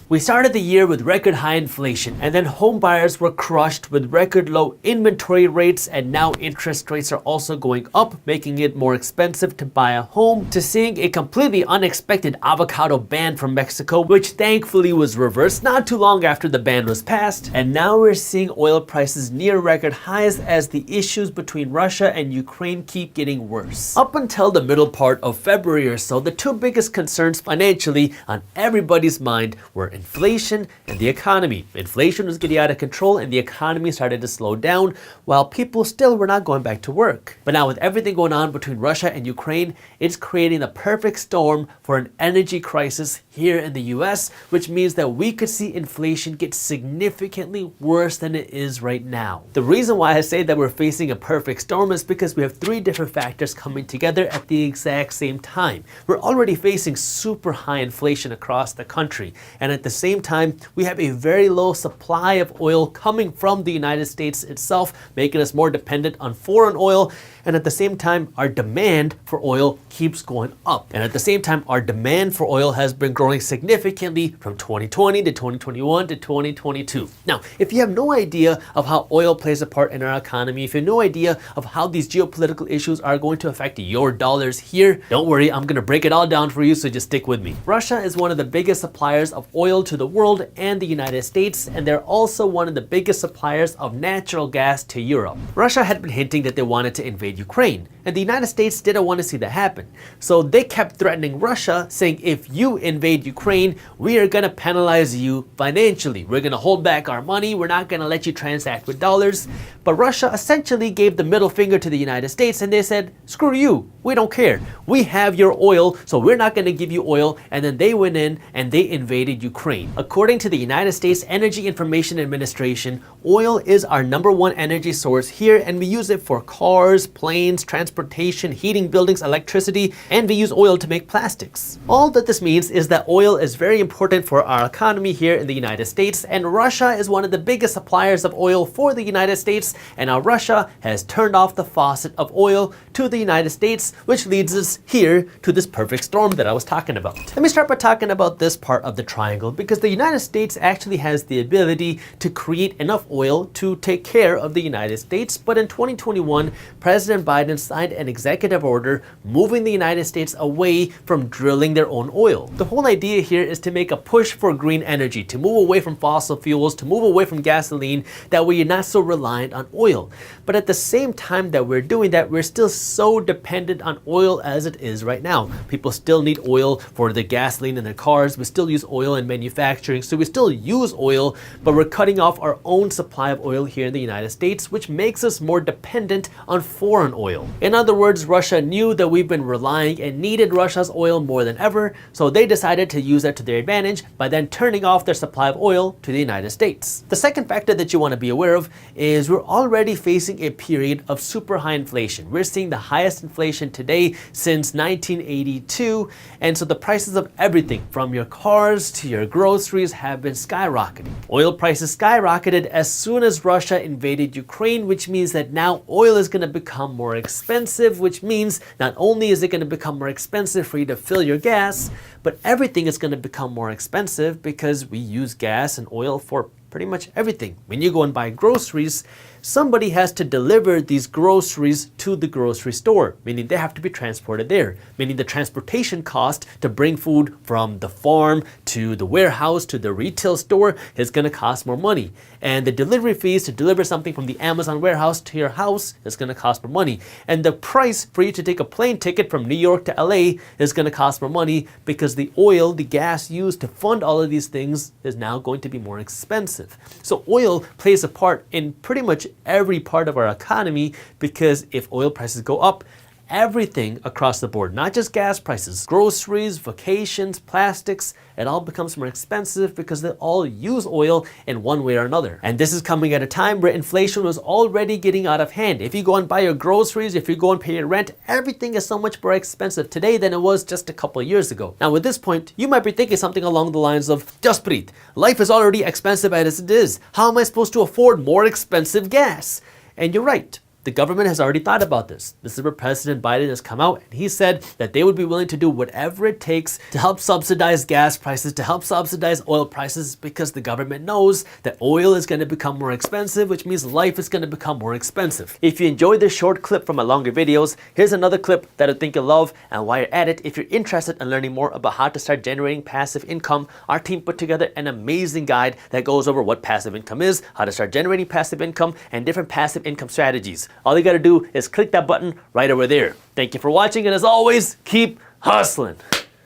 We started the year with record high inflation, and then home buyers were crushed with record low inventory rates, and now interest rates are also going up, making it more expensive to buy a home, to seeing a completely unexpected avocado ban from Mexico, which thankfully was reversed not too long after the ban was passed. And now we're seeing oil prices near record highs as the issues between Russia and Ukraine keep getting worse. Up until the middle part of February or so, the two biggest concerns financially on everybody's mind were inflation and the economy. Inflation was getting out of control and the economy started to slow down while people still were not going back to work. But now with everything going on between Russia and Ukraine, it's creating the perfect storm for an energy crisis here in the US, which means that we could see inflation get significantly worse than it is right now. The reason why I say that we're facing a perfect storm is because we have three different factors coming together at the exact same time. We're already facing super high inflation across the country, and at the same time, we have a very low supply of oil coming from the United States itself, making us more dependent on foreign oil. And at the same time, our demand for oil keeps going up. And at the same time, our demand for oil has been growing significantly from 2020 to 2021 to 2022. Now, if you have no idea of how oil plays a part in our economy, if you have no idea of how these geopolitical issues are going to affect your dollars here, don't worry, I'm gonna break it all down for you, so just stick with me. Russia is one of the biggest suppliers of oil to the world and the United States, and they're also one of the biggest suppliers of natural gas to Europe. Russia had been hinting that they wanted to invade Ukraine, and the United States didn't want to see that happen. So they kept threatening Russia, saying if you invade Ukraine, we are gonna penalize you financially. We're gonna hold back our money, we're not gonna let you transact with dollars. But Russia essentially gave the middle finger to the United States and they said, screw you, we don't care. We have your oil, so we're not gonna give you oil. And then they went in and they invaded Ukraine. According to the United States Energy Information Administration, oil is our #1 energy source here, and we use it for cars, planes, transportation, heating buildings, electricity, and we use oil to make plastics. All that this means is that oil is very important for our economy here in the United States, and Russia is one of the biggest suppliers of oil for the United States, and now Russia has turned off the faucet of oil to the United States, which leads us here to this perfect storm that I was talking about. Let me start by talking about this part of the triangle, because the United States actually has the ability to create enough oil to take care of the United States, but in 2021, President Biden signed an executive order moving the United States away from drilling their own oil. The whole idea here is to make a push for green energy, to move away from fossil fuels, to move away from gasoline, that way you're not so reliant on oil. But at the same time that we're doing that, we're still so dependent on oil as it is right now. People still need oil for the gasoline in their cars. We still use oil in manufacturing, so we still use oil, but we're cutting off our own supply of oil here in the United States, which makes us more dependent on foreign oil. In other words, Russia knew that we've been relying and needed Russia's oil more than ever, so they decided to use that to their advantage by then turning off their supply of oil to the United States. The second factor that you want to be aware of is we're already facing a period of super high inflation. We're seeing the highest inflation today since 1982, and so the prices of everything from your cars to your groceries have been skyrocketing. Oil prices skyrocketed as soon as Russia invaded Ukraine, which means that now oil is going to become more expensive, which means not only is it going to become more expensive for you to fill your gas, but everything is going to become more expensive because we use gas and oil for pretty much everything. When you go and buy groceries, somebody has to deliver these groceries to the grocery store, meaning they have to be transported there, meaning the transportation cost to bring food from the farm to the warehouse to the retail store is going to cost more money. And the delivery fees to deliver something from the Amazon warehouse to your house is going to cost more money. And the price for you to take a plane ticket from New York to LA is going to cost more money because the oil, the gas used to fund all of these things is now going to be more expensive. So oil plays a part in pretty much every part of our economy, because if oil prices go up, everything across the board, not just gas prices, groceries, vacations, plastics, it all becomes more expensive because they all use oil in one way or another. And this is coming at a time where inflation was already getting out of hand. If you go and buy your groceries, if you go and pay your rent, everything is so much more expensive today than it was just a couple of years ago. Now at this point, you might be thinking something along the lines of, Jaspreet, life is already expensive as it is. How am I supposed to afford more expensive gas? And you're right. The government has already thought about this. This is where President Biden has come out and he said that they would be willing to do whatever it takes to help subsidize gas prices, to help subsidize oil prices, because the government knows that oil is going to become more expensive, which means life is going to become more expensive. If you enjoyed this short clip from my longer videos, here's another clip that I think you'll love. And while you're at it, if you're interested in learning more about how to start generating passive income, our team put together an amazing guide that goes over what passive income is, how to start generating passive income, and different passive income strategies. All you got to do is click that button right over there. Thank you for watching, and as always, keep hustling.